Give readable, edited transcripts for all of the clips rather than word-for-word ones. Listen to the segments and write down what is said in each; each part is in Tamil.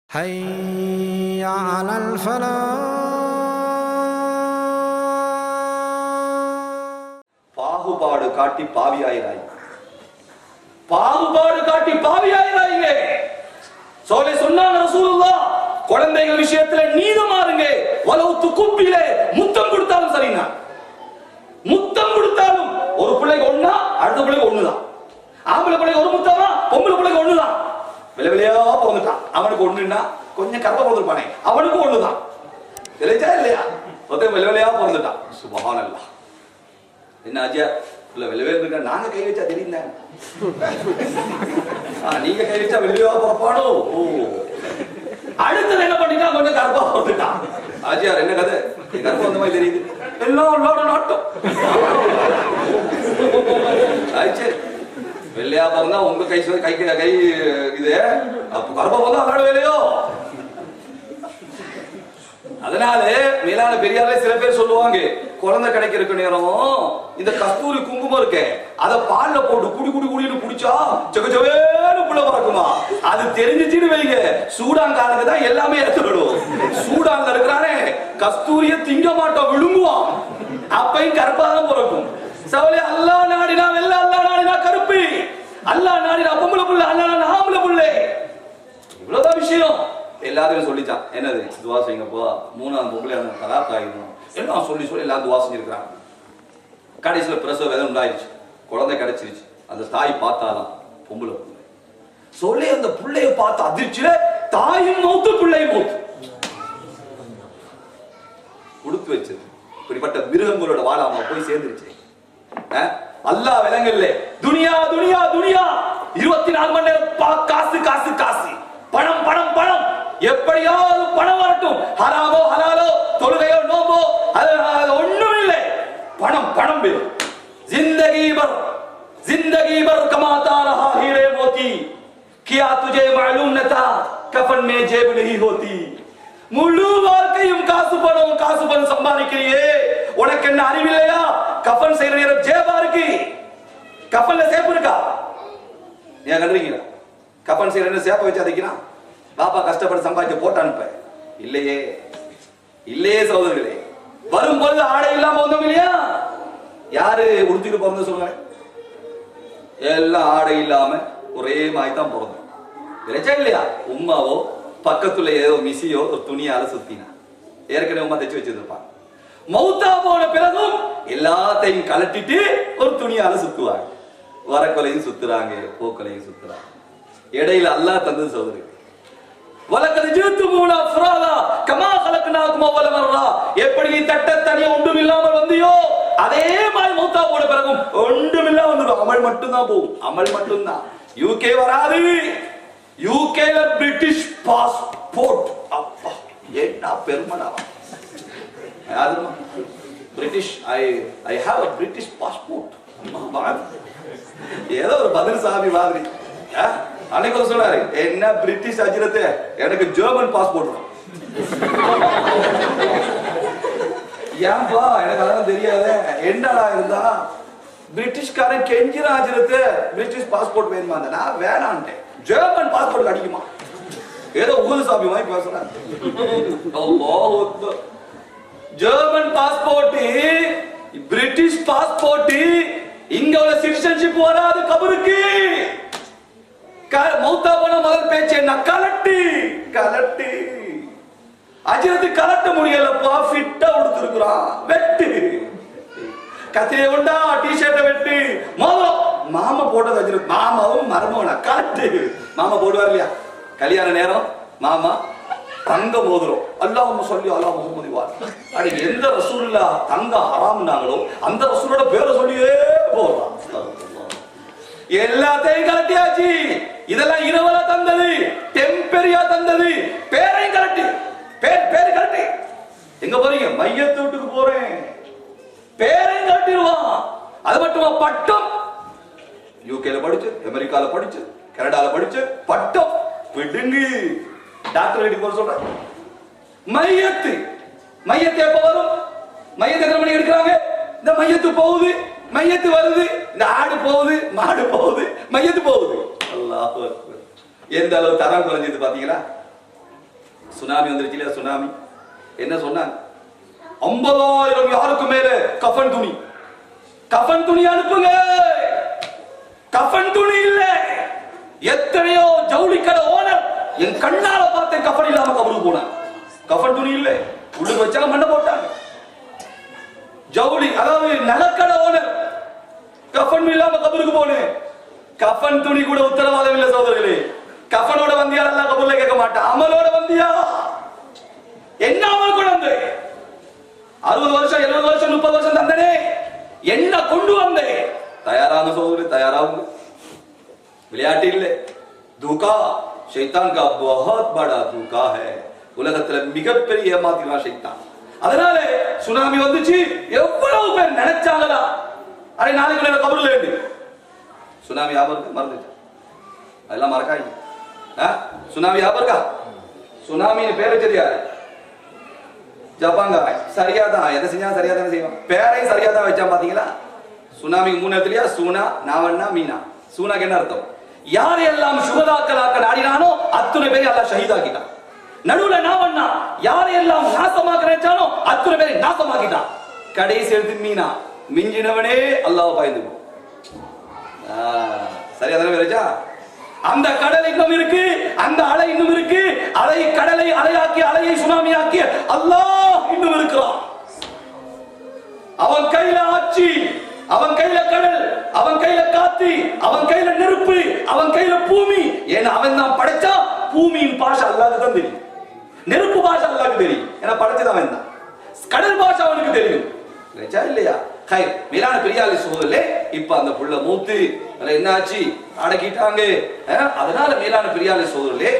حي على الفلاح. பாகுபாடு காட்டி பாவியாயிராய், பாகுபாடு காட்டி பாவியாயிராய்ங்க. சோலை சொன்னாங்க ரசூலுல்லாஹ், குழந்தைகள் விஷயத்துல நீதமாறுங்க. வலவுத்து குப்பிலே முத்தம் கொடுத்தாலும் சரினா, முத்தம் கொடுத்தாலும் ஒரு பிள்ளைக்கு ஒண்ணா, அடுத்த பிள்ளைக்கு ஒண்ணுதான். ஆம்பளை பிள்ளைக்கு ஒரு முத்தமா, பொம்பளை பிள்ளைக்கு ஒண்ணுதான். விளைவிலையா போந்துட்டான், அவனுக்கு ஒண்ணுன்னா கொஞ்சம் கற்ப போந்துருப்பானே, அவனுக்கு ஒண்ணுதான். தெரிஞ்சா இல்லையா? ஒருத்தன் விளைவிலையா போந்துட்டான். சுபஹானல்லாஹ். என்ன ஆஜா இல்ல வெளியே இருக்க, நாங்க கை வச்சா தெரியுங்க, நீங்க கை வச்சா வெளியா போறப்பானோ. அடுத்தது என்ன பண்ணிட்டா, கொஞ்சம் கற்பா போட்டுட்டான். ஆஜியார் என்ன கதை, கற்பம் வந்த மாதிரி தெரியுது, எல்லாம் நாட்டம். வெள்ளையா பிறந்தா உங்க கை கை கை இது, அப்ப கற்பா போதா விளையாட வேலையோ. அதனால மேலான பெரியாரே சில பேர் சொல்லுவாங்க, குழந்தை கிடைக்கிற நேரம் இந்த கஸ்தூரி குங்குமம் இருக்கே, அத பால்ல போட்டு குடி குடி குடின்னு குடிச்சா செகச்சவேன்னு புள்ள பறக்குமா. அது தெரிஞ்சிச்சுன்னு வைங்க, சூடாங்காலுக்கு தான் எல்லாமே எடுத்துடும். சூடாங்க இருக்கிறானே கஸ்தூரிய திங்க மாட்டோம், விழுங்குவான். அப்பையும் கருப்பாதான் பிறக்கும். சவலே அல்லாஹ் நாடினா வெள்ள, அல்லாஹ் நாடினா கருப்பு, அல்லாஹ் நாடினா பொம்பளை புள்ள, அல்லாஹ் நாடினா ஆம்பளை புள்ளை. இவ்வளவுதான் விஷயம். எல்லாத்தையும் சொல்லிச்சான், என்னது துவா செய்யுங்கப்போ, மூணாவது பொம்பளை தலாக் ஆகிடும் எல்லாம் சொல்லி சொல்லி எல்லாம் துவா செஞ்சிருக்கிறாங்க. கடைசியில் பிரசவ வேதனை உண்டாயிடுச்சு, குழந்தை கிடைச்சிருச்சு. அந்த தாய் பார்த்தாலாம் பொம்பளை பிள்ளை சொல்லி, அந்த பிள்ளைய பார்த்து அதிர்ச்சியில தாயும் மௌத்து பிள்ளையும் மௌத்து. கொடுத்து வச்சது இப்படிப்பட்ட மிருகங்களோட வாழாம போய் சேர்ந்துருச்சு. அல்லாஹ் விலங்கல்ல, துனியா துனியா துனியா, 24 மணி நேரம் காசு காசு காசு, பணம் பணம் பணம், எப்படியாவது பணம் வரட்டும். ஹராமோ ஹலாலோ, தொழுகையோ நோம்போ, அது ஒண்ணும் இல்லை, பணம் பணம் வேணும். जिंदगी भर कमाता रहा हीरे मोती, क्या तुझे मालूम न था कफन में जेब नहीं होती. முழு வாழ்க்கையும் காசு பணம் சம்பாதிக்கிறியே, உனக்கு என்ன அறிவில்லையா? கஃபன் செய்யற நேரம் ஜேபா இருக்கு, கஃபன்ல சேப்பு இருக்கா? ஏன் கண்டுறீங்களா? கஃபன் செய்யற நேரம் சேப்ப வச்சு அதைக்கிறான். பாப்பா கஷ்டப்பட்டு சம்பாதிக்க போட்டு அனுப்ப இல்லையே, இல்லையே சகோதரர்களே. வரும்போது ஆடை இல்லாம வந்தோம் இல்லையா? யாரு உடுத்திட்டு பிறந்த சொல்லுங்க, எல்லாம் ஆடை இல்லாம ஒரே மாதிரி தான் பிறந்தோம். கிடைச்சா இல்லையா? உமாவோ பக்கத்துல ஏதோ மிசியோ ஒரு துணியால சுத்தினா, ஏற்கனவே உமா தைச்சு வச்சிருப்பான். மௌத்தா போன பிறகும் எல்லாத்தையும் கலட்டிட்டு ஒரு துணியால சுத்துவாங்க. வரக்கொலையும் சுத்துறாங்க, போக்கொலையும் சுத்துறாங்க. இடையில அல்லாஹ் தந்தது சகோதரி, வலக்கது ஜித்துமூனா ஃபுராதா கமா கலக்னாகும் அவ்வல மர்ரா. எப்படி நீ தட்டத்தனியா ஒன்றும் இல்லாமல் வந்தியோ, அதே மாதிரி மௌத்தா போன பிறகும் ஒன்றும் இல்லாம வந்துடும். அமல் மட்டும் தான் போகும், அமல் மட்டும் தான். யூகே வராது, யூகேல பிரிட்டிஷ் பாஸ்போர்ட். அப்பா என்ன பெருமடா, யாருமா British, I have a British passport. ஏதோ ஒரு பதில் சாமி மாதிரி. அன்னைக்கு சொன்னாரு, என்ன பிரிட்டிஷ் அஜிரத்து, எனக்கு ஜெர்மன் பாஸ்போர்ட். ஏன்பா எனக்கு அதெல்லாம் தெரியாது, என்னடா இருந்தா பிரிட்டிஷ்காரன் கெஞ்சிரா அஜிரத்து பிரிட்டிஷ் பாஸ்போர்ட் வேணுமா? நான் வேணான்ட்டேன். German passport அடிக்குமா? ஏதோ ஊது சாமி மாதிரி பேசுறாங்க. ஜெர்மன் பாஸ்போர்ட், பிரிட்டிஷ் பாஸ்போர்ட், இங்க உள்ள சிட்டிசன்ஷிப் வராது கபருக்கு. மௌத்தா போன முதல் பேச்சு என்ன? கலட்டு கலட்டு. அஜிரத்து கலட்ட முடியலப்பா, ஃபிட்டா உடுத்திருக்கிறான், வெட்டு. கத்திரியை உண்டா, டிஷர்ட்டை வெட்டு. மாமா போட்டது அஜிரத், மாமாவும் மரமோனா கலட்டு. மாமா போடுவார் இல்லையா கல்யாண நேரம், மாமா தங்க மோதிரம், அல்லாஹ்வும்ம ஸல்லி அலா முஹம்மதி வா. அடி எந்த ரசூலுல்லா தங்க ஹராம்னாங்களோ அந்த ரசூலோட பேரை சொல்லியே போறான். எல்லாத்தையும் கலட்டியாச்சு. இதெல்லாம் இரவல தந்தது, டெம்பரியா தந்தது. பேரையும் கலட்டி, பேரு கலட்டி. எங்க போறீங்க? மையத்து வீட்டுக்கு போறேன். பேரையும் கலட்டிடுவான். அது மட்டுமா, பட்டம் யூகேல படிச்சு, அமெரிக்கால படிச்சு, கனடால படிச்சு, பட்டம் விடுங்கு. டாக்டர் வீட்டுக்கு போற சொல்ற. மையத்து எப்ப வரும்? மையத்தை எத்தனை மணி எடுக்கிறாங்க? இந்த மையத்து போகுது, மையத்து வருது, இந்த ஆடு போகுது, மாடு போகுது, மையத்து போகுது. அல்லாஹ் எந்த அளவு தரம் குறைஞ்சது பாத்தீங்களா? சுனாமி வந்துருச்சு இல்லையா? சுனாமி என்ன சொன்னாங்க? 50,000 யாருக்கு மேல கஃபன் துணி, கஃபன் துணி அனுப்புங்க. கஃபன் துணி இல்ல. எத்தனையோ ஜவுளி கடை ஓனர் என் கண்ணால பார்த்த கஃபன் இல்லாம கபருக்கு போனாங்க. கஃபன் துணி இல்ல, உள்ளுக்கு வச்சாங்க, மண்ணை போட்டாங்க. ஜவுளி அதாவது நகைக்கடை ஓனர் கஃபன் இல்லாம கபருக்கு போனேன். கஃபன் துணி கூட உத்தரவாதம் இல்லை சகோதரர்களே. கஃபனோட வந்தியா அல்ல கபூர்ல கேட்க மாட்டான். அமலோட வந்தியா? என்ன அமல் கொண்டு வந்து 60 வருஷம் 70 வருஷம் 30 வருஷம் தந்தனே, என்ன கொண்டு வந்தே? தயாராக சகோதரி, தயாராகுங்க. விளையாட்டு இல்லை. தூக்கா ஷைத்தான் கா பஹத் படா தூக்கா ஹை. உலகத்துல மிகப்பெரிய ஏமாத்தினா ஷைத்தான். அதனால சுனாமி வந்துச்சு. எவ்வளவு பேர் நினைச்சாங்களா அரை நாளைக்கு கபூர்ல இருந்து சுனாமி ஞாபகம் மறந்துச்சு. அதெல்லாம் மறக்காதீங்க. சுனாமி ஞாபகம் இருக்கா? சுனாமின்னு பேர் வச்சது யாரு? ஜப்பாங்க. சரியா தான் எதை செஞ்சா சரியா தானே செய்வான். பேரையும் சரியா தான் வச்சான். பாத்தீங்களா? சுனாமிக்கு 3 இடத்துலயா சூனா, நாவண்ணா, மீனா. சூனாக்கு என்ன அர்த்தம்? யாரையெல்லாம் சுகதாக்களாக்க நாடினானோ அத்துணை பேரை அல்லாஹ் ஷஹீதாக்கிட்டான். நடுவுல நாவண்ணா யாரையெல்லாம் நாசமாக்க நினைச்சானோ அத்துணை பேரை நாசமாக்கிட்டான். கடைசி எடுத்து மீனா, மிஞ்சினவனே அல்லாஹ் பாய்ந்து போ. சரியா தானே வச்சா? அந்த கடல் இன்னும் இருக்கு, அந்த அலை இன்னும் இருக்கு. அலை கடலை அலையாக்கி அலையை சுனாமியாக்கி அல்லாஹ் இன்னும் இருக்கிறான். அவன் கையில ஆட்சி, அவன் கையில கடல், அவன் கையில காத்து, அவன் கையில நெருப்பு, அவன் கையில பூமி. ஏன்னா அவன் தான் படைச்சா. பூமியின் பாஷை அல்லாஹ்க்கு தான் தெரியும், நெருப்பு பாஷை அல்லாஹ்க்கு தெரியும். ஏன்னா படைச்சது அவன் தான். கடல் பாஷை அவனுக்கு தெரியும். இல்லையா? ஹை மீரான பெரியாளி சோதரிலே இப்ப அந்த புள்ள மூத்து என்ன ஆச்சு? அடக்கிட்டாங்க. அதனால மீரான பெரியாளி சோதரிலே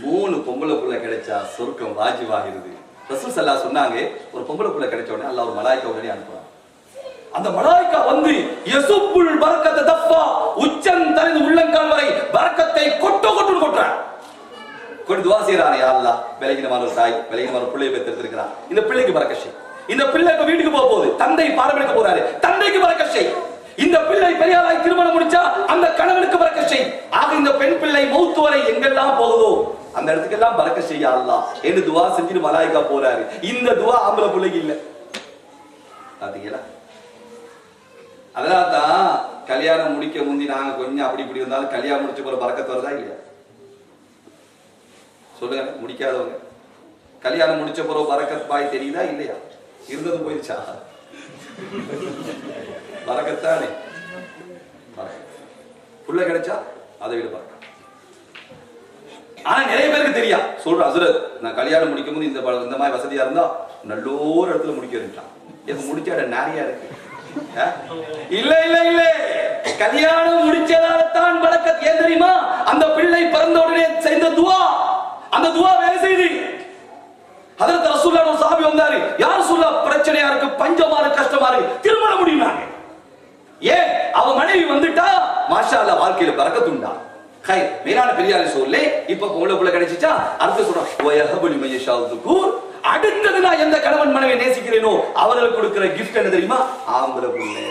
3 பொம்பளை புள்ள கிடைச்சா சொர்க்கம் வாஜிபாகிறது. ரசூல் ஸல்லல்லாஹு சொன்னாங்க, ஒரு பொம்பளை புள்ள கிடைச்ச உடனே அல்லாஹ் ஒரு மலாயிக்கா உடனே அனுப்புறான். அந்த மலாயிக்கா வந்து யசுப்புல் பரக்கத தஃபா, உச்சன் தரிந்து உள்ளங்கால் வரை பரக்கத்தை கொட்டுன்னு கொட்டுறான். கொண்டு துஆ செய்றானே, யா அல்லாஹ் விலகினமான ஒரு தாய், விலகினமான ஒரு பிள்ளையை பெற்றெடுத்திருக்கிறான். இந்த பிள்ளைக்கு பரக்கத் செய். இந்த பிள்ளை இப்ப வீட்டுக்கு போகுது, தந்தை பாரம்பரியக்க போறாரு, தந்தைக்கு பரக்கத் செய். இந்த பிள்ளை பெரியாளாய் திருமணம் முடிச்சா அந்த கணவனுக்கு பரக்கத் செய். ஆக இந்த பெண் பிள்ளை மௌத் வரை எங்கெல்லாம் போகுதோ அந்த இடத்துக்கு எல்லாம் பரக்கத் செய்ய அல்லாஹ் என்று துஆ செஞ்சிட்டு மலாயிக்கா போறாரு. இந்த துஆ ஆம்பளை பிள்ளைக்கு இல்ல. பாத்தீங்களா? அதனால தான் கல்யாணம் முடிக்க முந்தி நாங்க கொஞ்சம் அப்படி இப்படி இருந்தாலும் கல்யாணம் முடிச்ச போற பரக்கத் வருதா இல்லையா? சொல்லுங்க. முடிக்காதவங்க கல்யாணம் முடிச்ச போற பரக்கத் பாய் தெரியுதா இல்லையா? இருந்தது போயிடுச்சா? பரக்கத்தானே. புள்ள கிடைச்சா அதை விட பரக்கத். ஆனா நிறைய பேருக்கு தெரியா. சொல்ற ஹஸ்ரத் நான் கல்யாணம் முடிக்கும் போது இந்த மாதிரி வசதியா இருந்தா நல்லோரு இடத்துல முடிக்க இருந்தான். எனக்கு முடிச்ச இடம் நிறைய இருக்கு. இல்ல இல்ல இல்ல, கல்யாணம் முடிச்சதால தான் பரக்கத். ஏன் தெரியுமா? அந்த பிள்ளை பிறந்த உடனே செய்த துஆ, அந்த துஆ வேலை செய்து. ஹஜ்ரத் ரசூலுல்லாஹ் ஒரு சஹாபி வந்தாரு. யா ரசூலுல்லாஹ் பிரச்சனையா இருக்கு, பஞ்சமா இருக்கு, கஷ்டமா இருக்கு, திருமணம் முடியும்னாங்க. ஏன்? அவ மனைவி வந்துட்டா மாஷா அல்லாஹ் வாழ்க்கையில பரக்கத் உண்டா. ஹை மீரான பெரியாரி சொல்லே இப்ப பொம்பளை கிடைச்சிச்சா அடுத்து சொல்றோம் வயஹபுலி மய்யஷாதுகுர். அடுத்தது நான் எந்த கணவன் மனைவி நேசிக்கிறேனோ அவர்களுக்கு கொடுக்கிற கிஃப்ட் என்ன தெரியுமா? ஆம்பளை புள்ளை.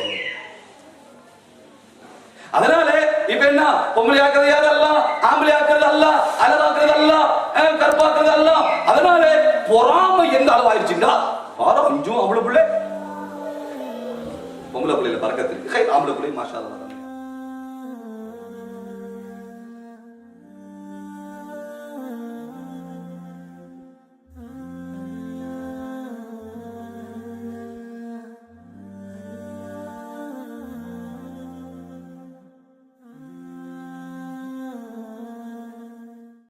அதனால இப்ப என்ன பொம்பளை ஆக்குறது யாரு? அல்லாஹ். ஆம்பளை ஆக்குறது அல்லாஹ், அழகாக்குறது அல்லாஹ், கற்பாக்குறது அல்லாஹ். அதனால பொறாமை எந்த அளவு ஆயிடுச்சுன்னா ஆரோ 5 ஆம்பளை புள்ளை, பொம்பளை புள்ளையில பரக்கத்து இருக்கு. ஆம்பளை புள்ளை மாஷா அல்லாஹ்.